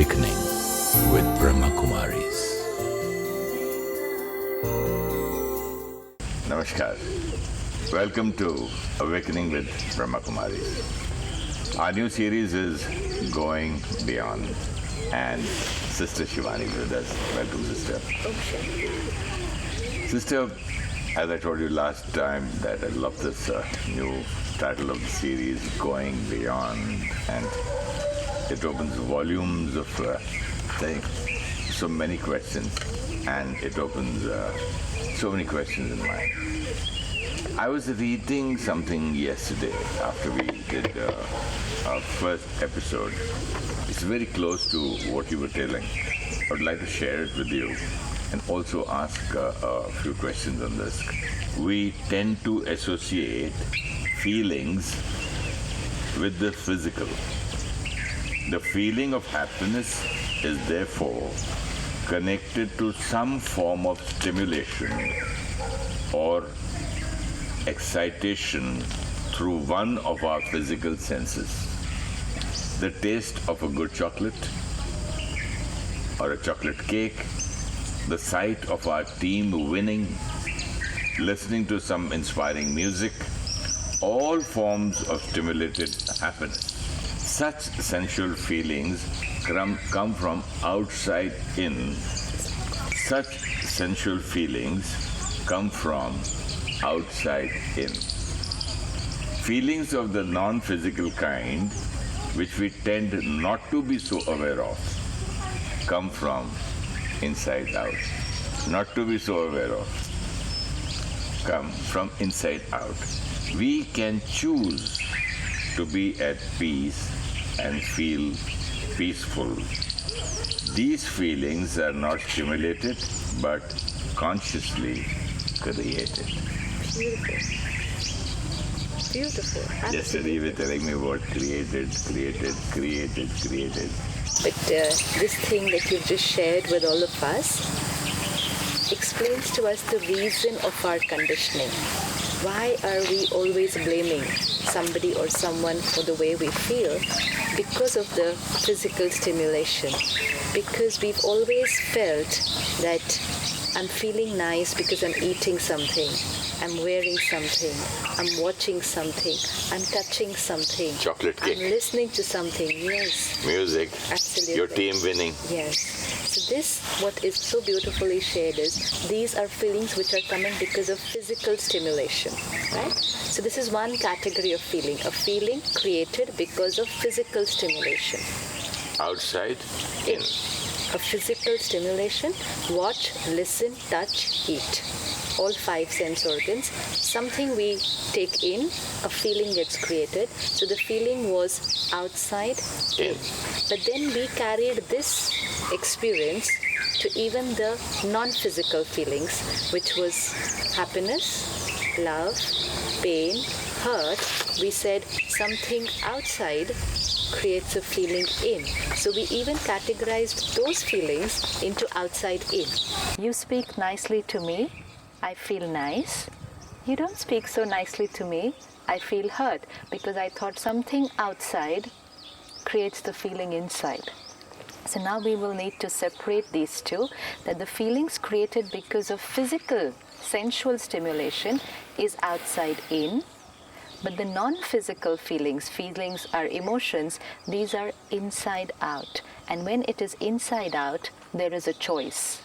Awakening with Brahma Kumaris. Namaskar. Welcome to Awakening with Brahma Kumaris. Our new series is Going Beyond, and Sister Shivani is with us. Welcome, Sister. Sister, as I told you last time that I love this new title of the series, Going Beyond, and it opens volumes of so many questions, and it opens so many questions in mind. I was reading something yesterday after we did our first episode. It's very close to what you were telling. I would like to share it with you and also ask a few questions on this. We tend to associate feelings with the physical. The feeling of happiness is therefore connected to some form of stimulation or excitation through one of our physical senses. The taste of a good chocolate or a chocolate cake, the sight of our team winning, listening to some inspiring music, all forms of stimulated happiness. Such sensual feelings come from outside in. Such sensual feelings come from outside in. Feelings of the non-physical kind, which we tend not to be so aware of, come from inside out. Not to be so aware of, come from inside out. We can choose to be at peace and feel peaceful. These feelings are not stimulated but consciously created. Beautiful. Absolutely. Yesterday you were telling me about created. But this thing that you've just shared with all of us explains to us the reason of our conditioning. Why are we always blaming somebody or someone for the way we feel? Because of the physical stimulation. Because we've always felt that I'm feeling nice because I'm eating something, I'm wearing something, I'm watching something, I'm touching something. Chocolate cake. I'm listening to something, yes. Music. Absolutely. Your team winning. Yes. So this, what is so beautifully shared is, these are feelings which are coming because of physical stimulation, right? So this is one category of feeling, a feeling created because of physical stimulation. Outside in. A physical stimulation, watch, listen, touch, eat. All 5 sense organs. Something we take in, a feeling gets created. So the feeling was outside in. But then we carried this experience to even the non-physical feelings, which was happiness, love, pain, hurt. We said something outside creates a feeling in. So we even categorized those feelings into outside in. You speak nicely to me, I feel nice. You don't speak so nicely to me, I feel hurt, because I thought something outside creates the feeling inside. So now we will need to separate these two, that the feelings created because of physical, sensual stimulation is outside in, but the non-physical feelings are emotions, these are inside out. And when it is inside out, there is a choice.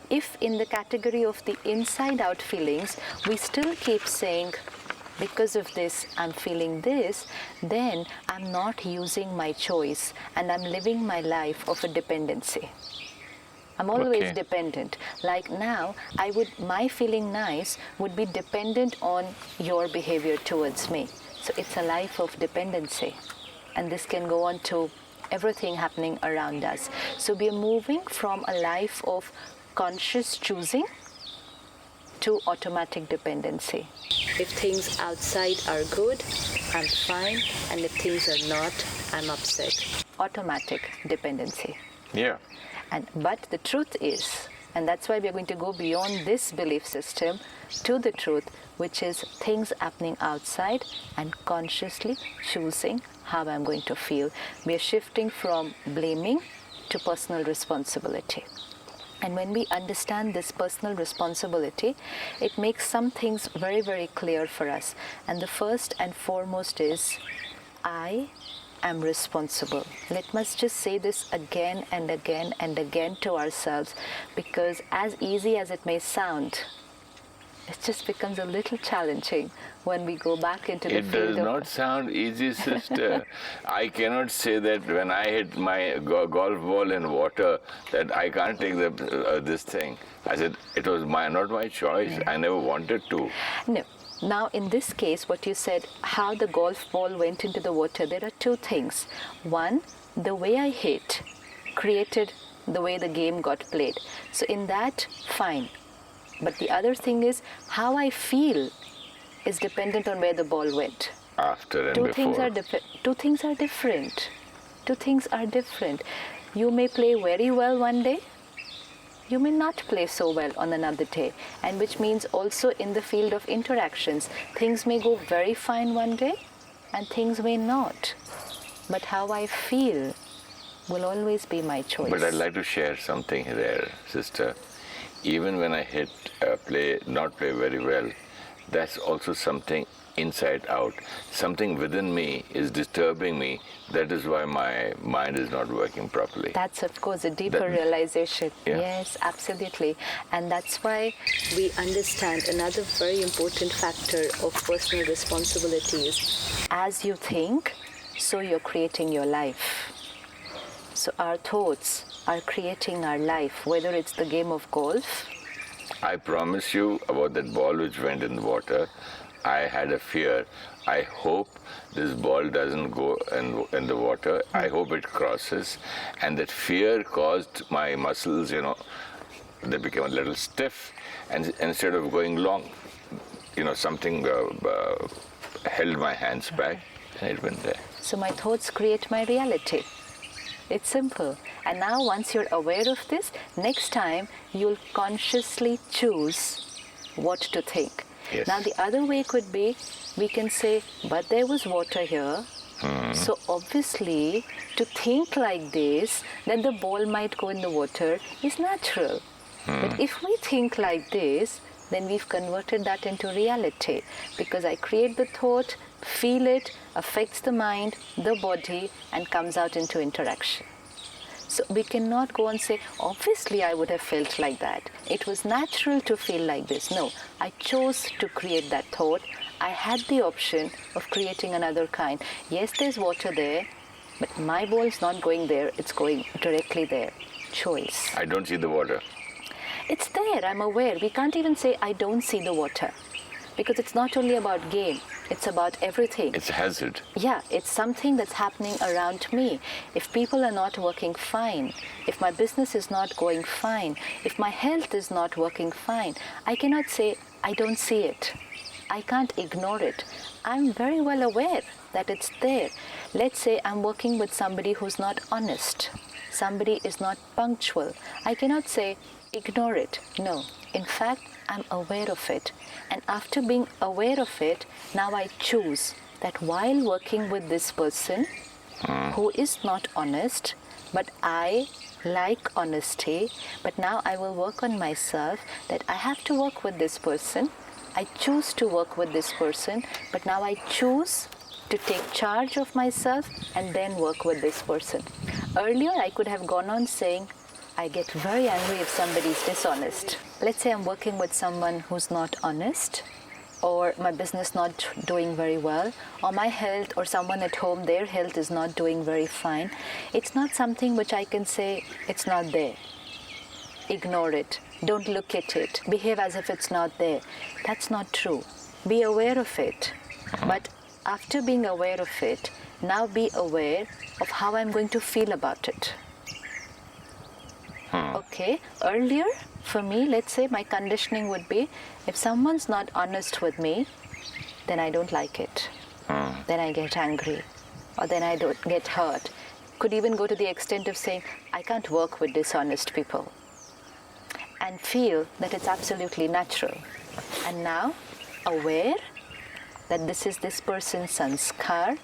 If in the category of the inside out feelings, we still keep saying, because of this, I'm feeling this, then I'm not using my choice and I'm living my life of a dependency. I'm always dependent. Like now, my feeling nice would be dependent on your behavior towards me. So it's a life of dependency. And this can go on to everything happening around us. So we are moving from a life of conscious choosing to automatic dependency. If things outside are good, I'm fine. And if things are not, I'm upset. Automatic dependency. Yeah. But the truth is, and that's why we're going to go beyond this belief system to the truth, which is things happening outside and consciously choosing how I'm going to feel. We're shifting from blaming to personal responsibility. And when we understand this personal responsibility, it makes some things very, very clear for us. And the first and foremost is, I am responsible. Let us just say this again and again and again to ourselves, because as easy as it may sound, it just becomes a little challenging when we go back into the It field does of... not sound easy, sister. I cannot say that when I hit my golf ball in water that I can't take this thing. I said it was not my choice. I never wanted to. No. Now, in this case, what you said, how the golf ball went into the water, there are two things. One, the way I hit created the way the game got played. So in that, fine. But the other thing is, how I feel is dependent on where the ball went. After and Two before. things are different. Two things are different. You may play very well one day. You may not play so well on another day. And which means also in the field of interactions, things may go very fine one day and things may not. But how I feel will always be my choice. But I'd like to share something there, sister. Even when I not play very well, that's also something inside out. Something within me is disturbing me. That is why my mind is not working properly. That's, of course, a deeper realization. Yeah. Yes, absolutely. And that's why we understand another very important factor of personal responsibility is, as you think, so you're creating your life. So our thoughts are creating our life, whether it's the game of golf. I promise you about that ball which went in the water, I had a fear. I hope this ball doesn't go in the water. I hope it crosses. And that fear caused my muscles, they became a little stiff. And instead of going long, something held my hands back and it went there. So my thoughts create my reality. It's simple. And now once you're aware of this, next time you'll consciously choose what to think. Yes. Now the other way could be, we can say, but there was water here. So obviously, to think like this, that the ball might go in the water is natural. But if we think like this, then we've converted that into reality. Because I create the thought, feel it, affects the mind, the body, and comes out into interaction. So we cannot go and say, obviously I would have felt like that. It was natural to feel like this. No, I chose to create that thought. I had the option of creating another kind. Yes, there's water there, but my ball's not going there. It's going directly there. Choice. I don't see the water. It's there, I'm aware. We can't even say, I don't see the water. Because it's not only about game, it's about everything. It's a hazard. Yeah, it's something that's happening around me. If people are not working fine, if my business is not going fine, if my health is not working fine, I cannot say, I don't see it. I can't ignore it. I'm very well aware that it's there. Let's say I'm working with somebody who's not honest. Somebody is not punctual. I cannot say, ignore it. No. In fact, I'm aware of it. And after being aware of it, now I choose that while working with this person who is not honest, but I like honesty, but now I will work on myself, that I have to work with this person. I choose to work with this person, but now I choose to take charge of myself and then work with this person. Earlier, I could have gone on saying, I get very angry if somebody is dishonest. Let's say I'm working with someone who's not honest, or my business not doing very well, or my health, or someone at home, their health is not doing very fine. It's not something which I can say, it's not there. Ignore it. Don't look at it. Behave as if it's not there. That's not true. Be aware of it. But after being aware of it, now be aware of how I'm going to feel about it. Okay, earlier for me, let's say my conditioning would be, if someone's not honest with me, then I don't like it. Then I get angry, or then I don't get hurt. Could even go to the extent of saying, I can't work with dishonest people. And feel that it's absolutely natural. And now, aware that this is this person's sanskar,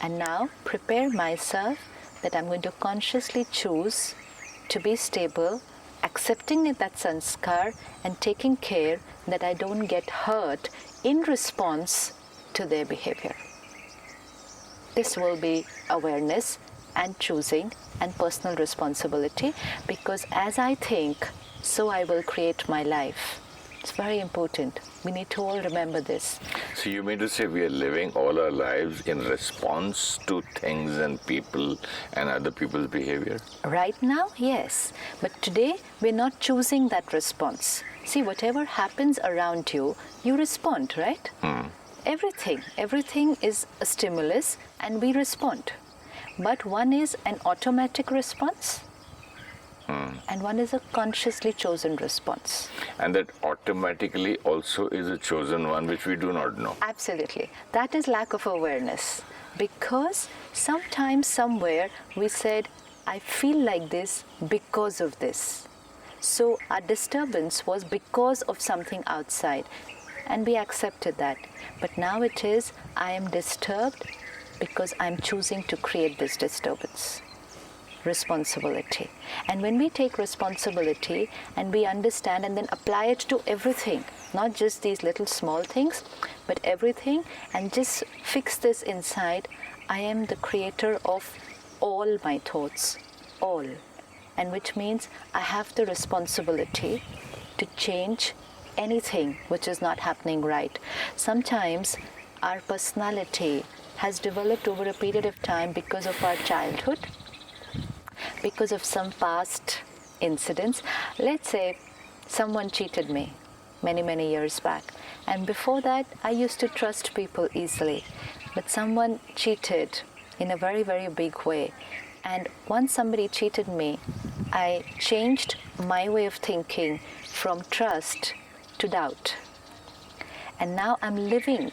and now prepare myself that I'm going to consciously choose to be stable, accepting that sanskar and taking care that I don't get hurt in response to their behavior. This will be awareness and choosing and personal responsibility, because as I think, so I will create my life. It's very important. We need to all remember this. So you mean to say we are living all our lives in response to things and people and other people's behavior? Right now, yes. But today, we're not choosing that response. See, whatever happens around you, you respond, right? Everything is a stimulus and we respond. But one is an automatic response and one is a consciously chosen response. And that automatically also is a chosen one which we do not know. Absolutely. That is lack of awareness. Because sometimes, somewhere, we said, I feel like this because of this. So our disturbance was because of something outside. And we accepted that. But now it is, I am disturbed because I'm choosing to create this disturbance. Responsibility. And when we take responsibility and we understand and then apply it to everything, not just these little small things, but everything, and just fix this inside, I am the creator of all my thoughts, all. And which means I have the responsibility to change anything which is not happening right. Sometimes our personality has developed over a period of time because of our childhood, because of some past incidents. Let's say someone cheated me many years back, and before that I used to trust people easily, but someone cheated in a very big way, and once somebody cheated me, I changed my way of thinking from trust to doubt, and now I'm living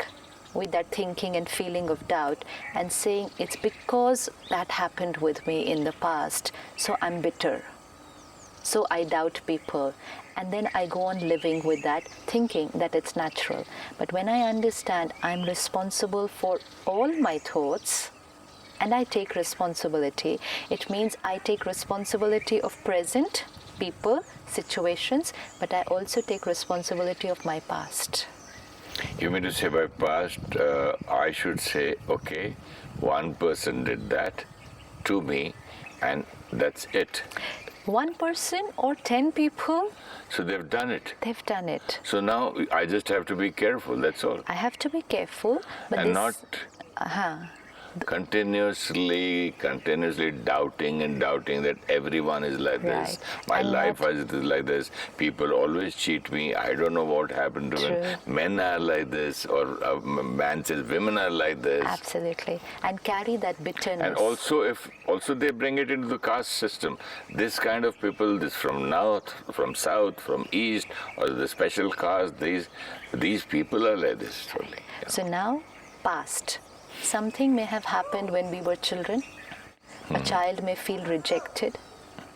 with that thinking and feeling of doubt and saying it's because that happened with me in the past, so I'm bitter, so I doubt people, and then I go on living with that thinking that it's natural. But when I understand I'm responsible for all my thoughts and I take responsibility, it means I take responsibility of present people, situations, but I also take responsibility of my past. You mean to say by past, I should say, okay, one person did that to me and that's it. One person or 10 people? So they've done it. They've done it. So now I just have to be careful, that's all. I have to be careful, but and this... not continuously doubting and doubting that everyone is like this. My and life is like this. People always cheat me. I don't know what happened to them. Men are like this, or a man says women are like this. Absolutely. And carry that bitterness. And also they bring it into the caste system. This kind of people, this from north, from south, from east, or the special caste, these people are like this totally. Yeah. So now, past. Something may have happened when we were children. A child may feel rejected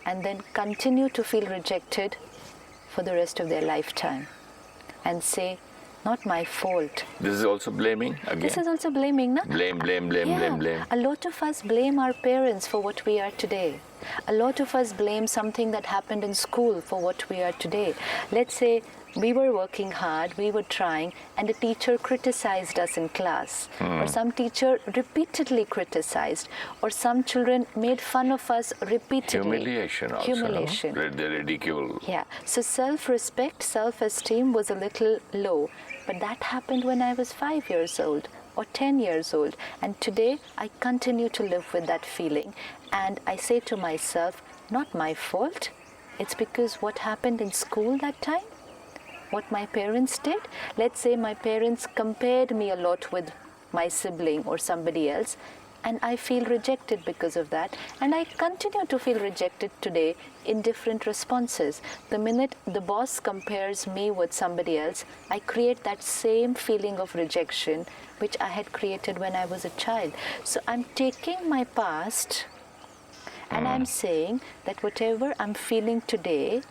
and then continue to feel rejected for the rest of their lifetime and say, not my fault. This is also blaming again? This is also blaming, no? Blame. A lot of us blame our parents for what we are today. A lot of us blame something that happened in school for what we are today. Let's say we were working hard, we were trying, and a teacher criticized us in class. Or some teacher repeatedly criticized. Or some children made fun of us repeatedly. Humiliation also. Humiliation. No? The ridicule. Yeah. So self-respect, self-esteem was a little low. But that happened when I was 5 years old or 10 years old. And today I continue to live with that feeling. And I say to myself, not my fault. It's because what happened in school that time, what my parents did. Let's say my parents compared me a lot with my sibling or somebody else, and I feel rejected because of that. And I continue to feel rejected today in different responses. The minute the boss compares me with somebody else, I create that same feeling of rejection which I had created when I was a child. So I'm taking my past and I'm saying that whatever I'm feeling today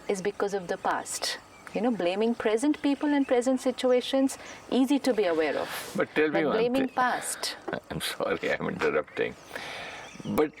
is because of the past. You know, blaming present people and present situations, easy to be aware of. But tell me one blaming thing. Past. I'm sorry, I'm interrupting. But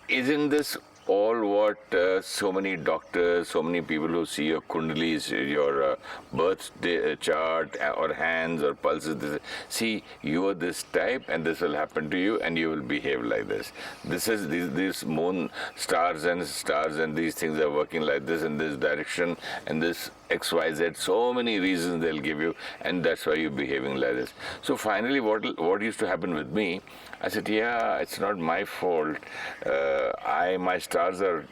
isn't this all what so many doctors, so many people who see your kundalis, your birth chart or hands or pulses, they say, see, you are this type and this will happen to you and you will behave like this. This is these moon stars and these things are working like this in this direction and this XYZ, so many reasons they'll give you, and that's why you're behaving like this. So finally, what used to happen with me, I said, yeah, it's not my fault. My stars are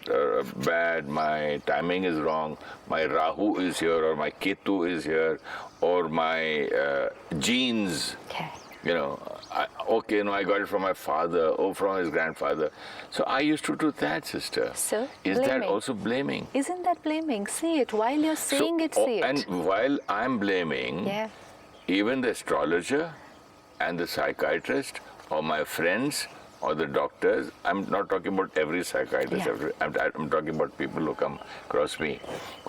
bad, my timing is wrong, my Rahu is here, or my Ketu is here, or my genes. Okay. You know, I got it from my father or from his grandfather. So I used to do that, sister. So, is blaming. that also blaming? Isn't that blaming? See it. While you're saying it, see it. And while I'm blaming, Yeah. even the astrologer and the psychiatrist or my friends or the doctors, I'm not talking about every psychiatrist, Yeah. I'm talking about people who come across me,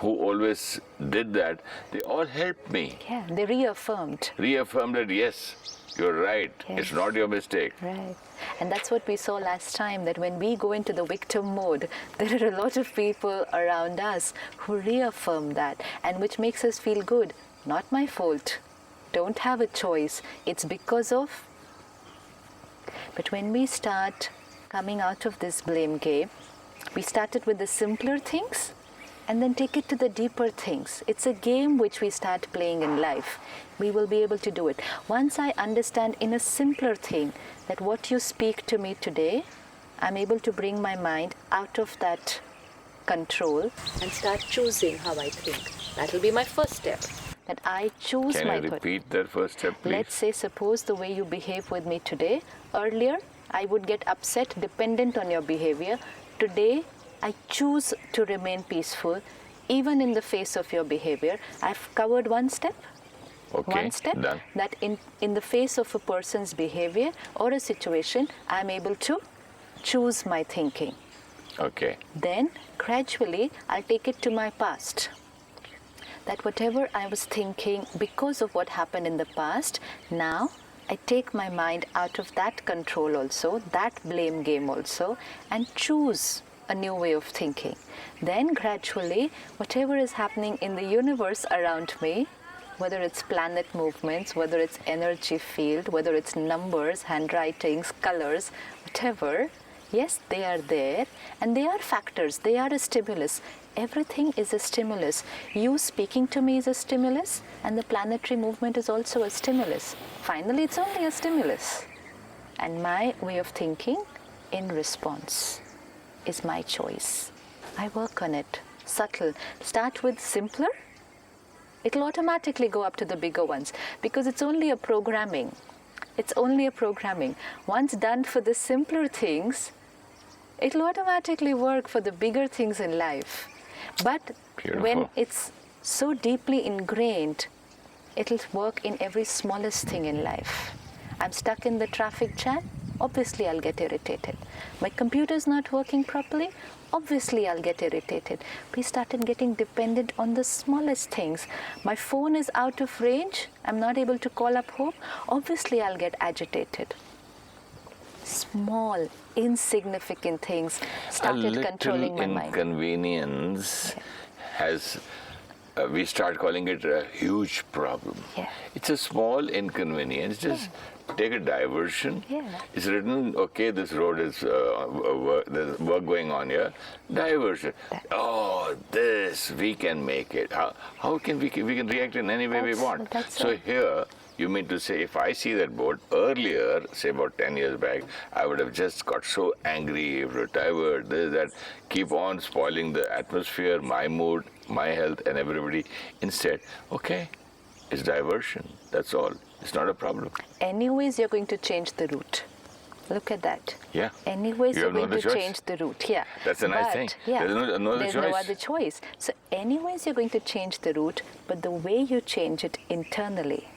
who always did that, they all helped me. Yeah, they reaffirmed. Reaffirmed that, yes, you're right, Yes. it's not your mistake. Right. And that's what we saw last time, that when we go into the victim mode, there are a lot of people around us who reaffirm that, and which makes us feel good. Not my fault. Don't have a choice. It's because of. But when we start coming out of this blame game, we started with the simpler things and then take it to the deeper things. It's a game which we start playing in life. We will be able to do it. Once I understand in a simpler thing that what you speak to me today, I'm able to bring my mind out of that control and start choosing how I think. That will be my first step. That I choose Can my you thought. repeat that first step, please? Let's say, suppose the way you behave with me today, earlier I would get upset dependent on your behavior. Today, I choose to remain peaceful even in the face of your behavior. I've covered one step. Okay, One step, done. that in the face of a person's behavior or a situation, I'm able to choose my thinking. Okay. Then, gradually, I'll take it to my past. That whatever I was thinking because of what happened in the past, now I take my mind out of that control also, that blame game also, and choose a new way of thinking. Then gradually, whatever is happening in the universe around me, whether it's planet movements, whether it's energy field, whether it's numbers, handwritings, colors, whatever, yes, they are there, and they are factors, they are a stimulus. Everything is a stimulus. You speaking to me is a stimulus, and the planetary movement is also a stimulus. Finally, it's only a stimulus. And my way of thinking in response is my choice. I work on it. Subtle. Start with simpler. It'll automatically go up to the bigger ones because it's only a programming. It's only a programming. Once done for the simpler things, it'll automatically work for the bigger things in life. But Beautiful. when it's so deeply ingrained, it'll work in every smallest thing in life. I'm stuck in the traffic jam, obviously I'll get irritated. My computer's not working properly, obviously I'll get irritated. We started getting dependent on the smallest things. My phone is out of range, I'm not able to call up home, obviously I'll get agitated. Small, insignificant things started controlling my mind. Inconvenience has, we start calling it a huge problem. Yeah. It's a small inconvenience. Just take a diversion. Yeah. It's written, okay, this road is, there's work going on here. Diversion. Oh, this, we can make it. How can we can react in any way we want? So right. here, you mean to say, if I see that board earlier, say about 10 years back, I would have just got so angry, diverted, this, that, keep on spoiling the atmosphere, my mood, my health, and everybody. Instead, okay, it's diversion, that's all. It's not a problem. Anyways, you're going to change the route. Look at that. Yeah. Anyways, You you're have no going other to choice. change the route. Yeah. That's a nice thing. Yeah, There's no other there's choice. no other choice. So anyways, you're going to change the route, but the way you change it internally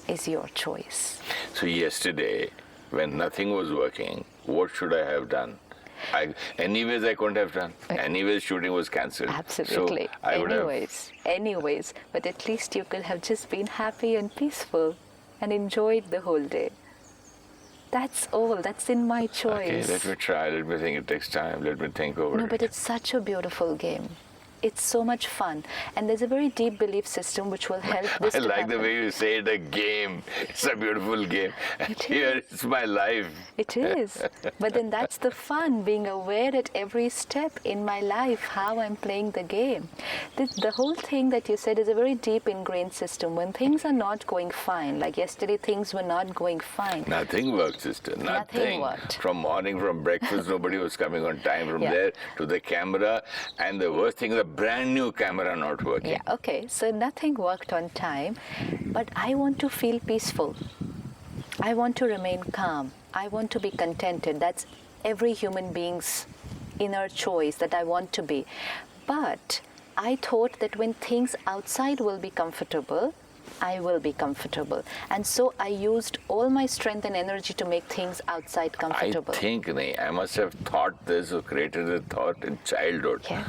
is your choice. So yesterday, when nothing was working, what should I have done? Anyways, I couldn't have done. Anyways, shooting was cancelled. Absolutely. So I would have. Anyways. But at least you could have just been happy and peaceful and enjoyed the whole day. That's all. That's in my Okay, choice. let me try. Let me think. It takes time. Let me think over No, it. but it's such a beautiful game. It's so much fun. And there's a very deep belief system which will help this I to like happen. the way you say it, a game. It's a beautiful game. It Here, it's my life. It is. But then that's the fun, being aware at every step in my life how I'm playing the game. The whole thing that you said is a very deep ingrained system. When things are not going fine, like yesterday things were not going fine. Nothing worked, sister. Nothing worked. From morning, from breakfast, nobody was coming on time. From Yeah. there to the camera. And the worst thing, the brand new camera not working. Yeah, okay. So nothing worked on time, but I want to feel peaceful. I want to remain calm. I want to be contented. That's every human being's inner choice that I want to be. But I thought that when things outside will be comfortable, I will be comfortable. And so I used all my strength and energy to make things outside comfortable. I must have thought this or created a thought in childhood. Yeah.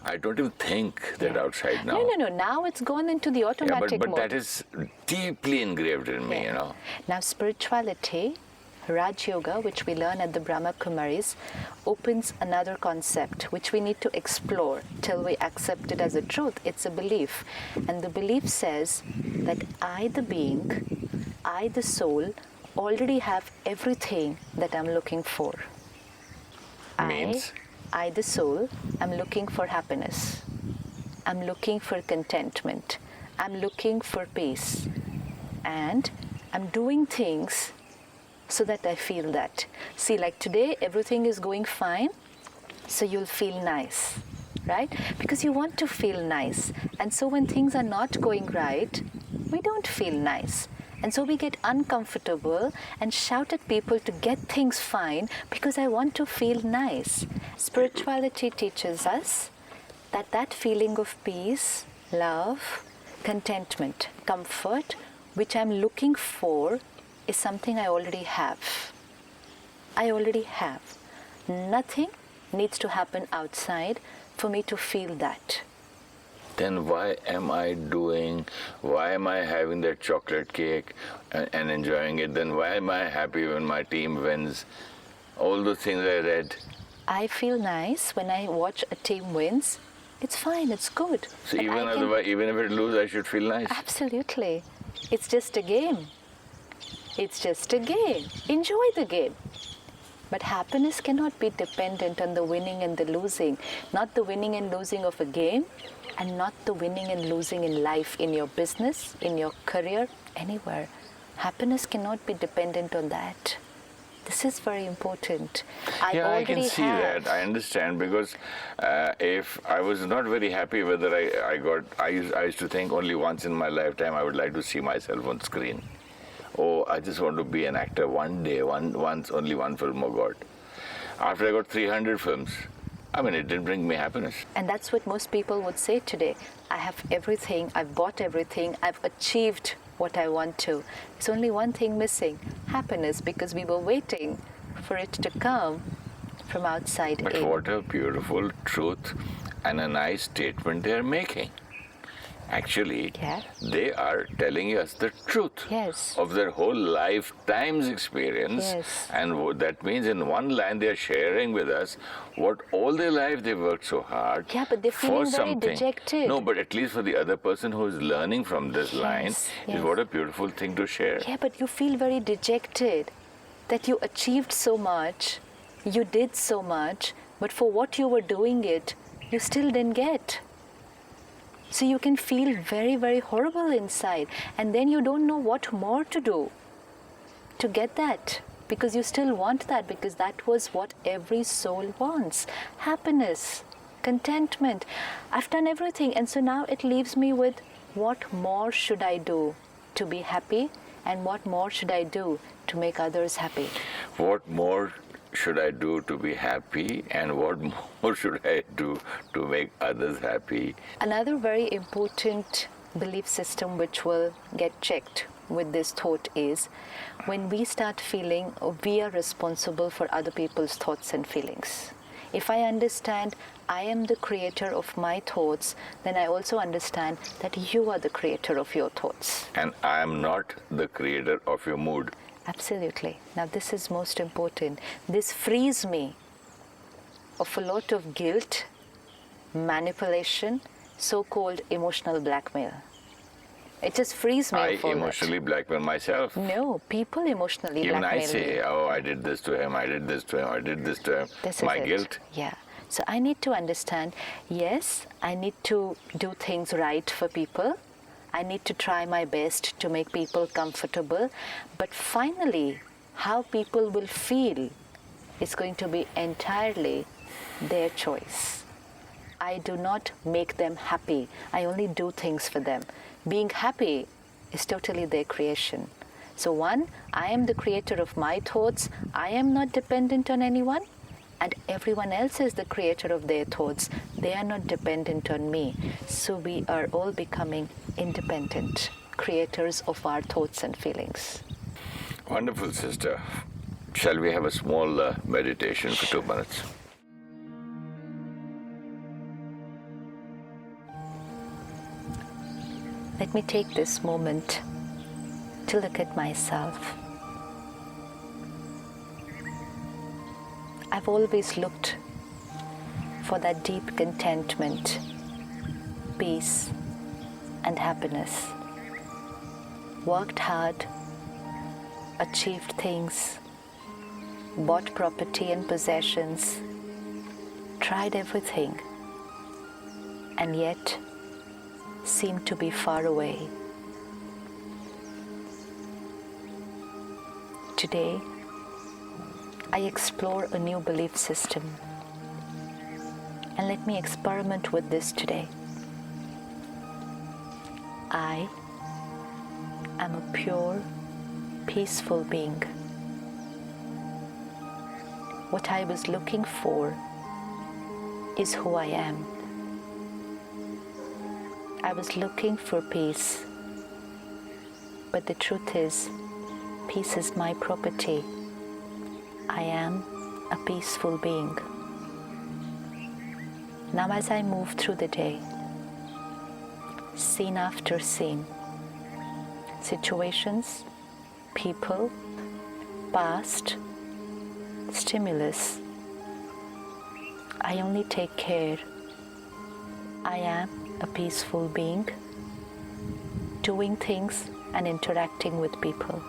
I don't even think that outside now. No. Now it's gone into the Yeah, automatic but mode. that is deeply engraved in me, Yeah. you know. Now, spirituality, Rajyoga, which we learn at the Brahma Kumaris, opens another concept which we need to explore till we accept it as a truth. It's a belief. And the belief says that I, the being, I, the soul, already have everything that I'm looking for. Means? I, the soul, am looking for happiness. I'm looking for contentment. I'm looking for peace. And I'm doing things so that I feel that. See, like today, everything is going fine, so you'll feel nice, right? Because you want to feel nice. And so when things are not going right, we don't feel nice. And so we get uncomfortable and shout at people to get things fine because I want to feel nice. Spirituality teaches us that that feeling of peace, love, contentment, comfort, which I'm looking for, is something I already have. I already have. Nothing needs to happen outside for me to feel that. Then why am I having that chocolate cake and enjoying it? Then why am I happy when my team wins? All those things I read. I feel nice when I watch a team wins. It's fine, it's good. So And I can- even if it loses, I should feel nice. Absolutely. It's just a game. It's just a game. Enjoy the game. But happiness cannot be dependent on the winning and the losing. Not the winning and losing of a game, and not the winning and losing in life, in your business, in your career, anywhere. Happiness cannot be dependent on that. This is very important. I can see that. I understand, because if I was not very happy whether I used to think only once in my lifetime I would like to see myself on screen. Oh, I just want to be an actor one day, once, only one film, oh God. After I got 300 films, I mean, it didn't bring me happiness. And that's what most people would say today. I have everything, I've bought everything, I've achieved what I want to. There's only one thing missing, happiness, because we were waiting for it to come from outside But in. what a beautiful truth and a nice statement they are making. Actually, Yeah. they are telling us the truth Yes. of their whole lifetime's experience. Yes. And that means in one line they are sharing with us what all their life they worked so hard Yeah, but they're for feeling very something. dejected. No, but at least for the other person who is learning from this line, Yes, is yes. what a beautiful thing to share. Yeah, but you feel very dejected that you achieved so much, you did so much, but for what you were doing it, you still didn't get. So you can feel very, very horrible inside, and then you don't know what more to do to get that, because you still want that, because that was what every soul wants. Happiness, contentment. I've done everything, and so now it leaves me with what more should I do to be happy, and what more should I do to make others happy? What more should I do to be happy, and what more should I do to make others happy? Another very important belief system which will get checked with this thought is when we start feeling we are responsible for other people's thoughts and feelings. If I understand I am the creator of my thoughts, then I also understand that you are the creator of your thoughts. And I am not the creator of your mood. Absolutely. Now this is most important. This frees me of a lot of guilt, manipulation, so-called emotional blackmail. It just frees me I of all emotionally blackmail myself. No, people emotionally Even blackmail I say, me. oh, I did this to him, I did this to him, I did this to him. This My is it. guilt. Yeah. So I need to understand, yes, I need to do things right for people. I need to try my best to make people comfortable. But finally, how people will feel is going to be entirely their choice. I do not make them happy. I only do things for them. Being happy is totally their creation. So one, I am the creator of my thoughts. I am not dependent on anyone. And everyone else is the creator of their thoughts. They are not dependent on me. So we are all becoming independent creators of our thoughts and feelings. Wonderful, sister. Shall we have a small meditation for 2 minutes? Let me take this moment to look at myself. I've always looked for that deep contentment, peace, and happiness. Worked hard, achieved things, bought property and possessions, tried everything, and yet seemed to be far away. Today, I explore a new belief system, and let me experiment with this today. I am a pure, peaceful being. What I was looking for is who I am. I was looking for peace, but the truth is, peace is my property. I am a peaceful being. Now as I move through the day, scene after scene, situations, people, past, stimulus, I only take care. I am a peaceful being, doing things and interacting with people.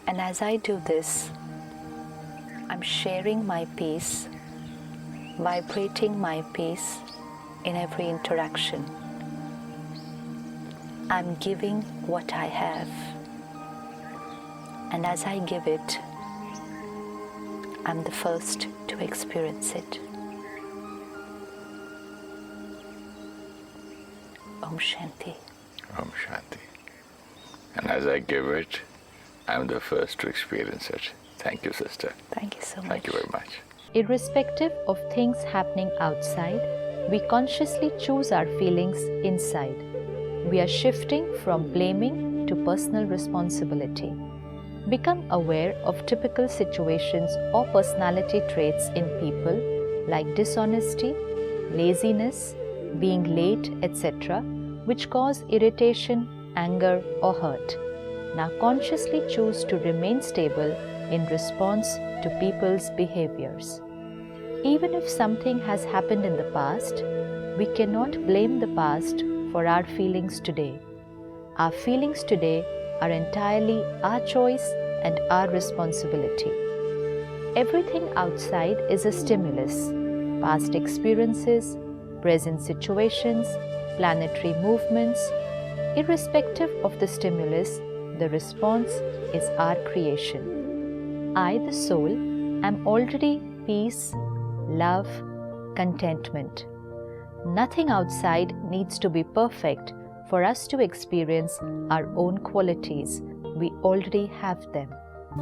And as I do this, I'm sharing my peace, vibrating my peace in every interaction. I'm giving what I have. And as I give it, I'm the first to experience it. Om Shanti. Om Shanti. And as I give it, I'm the first to experience it. Thank you, sister. Thank you so much. Thank you very much. Irrespective of things happening outside, we consciously choose our feelings inside. We are shifting from blaming to personal responsibility. Become aware of typical situations or personality traits in people like dishonesty, laziness, being late, etc., which cause irritation, anger, or hurt. Now consciously choose to remain stable in response to people's behaviors. Even if something has happened in the past, we cannot blame the past for our feelings today. Our feelings today are entirely our choice and our responsibility. Everything outside is a stimulus. Past experiences, present situations, planetary movements. Irrespective of the stimulus, the response is our creation. I, the soul, am already peace, love, contentment. Nothing outside needs to be perfect for us to experience our own qualities. We already have them.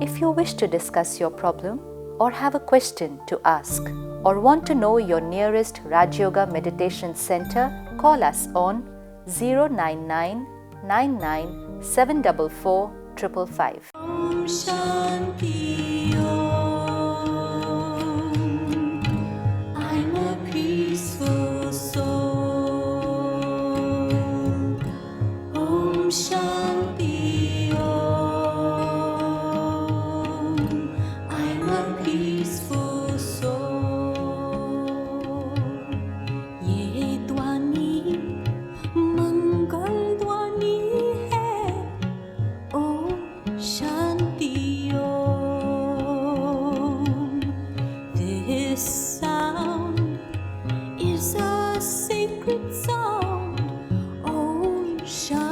If you wish to discuss your problem or have a question to ask or want to know your nearest Rajyoga Meditation Center, call us on 099 99 744 555. Om Shanti Om. I'm a peaceful soul. Om Shanti Om. Shanti.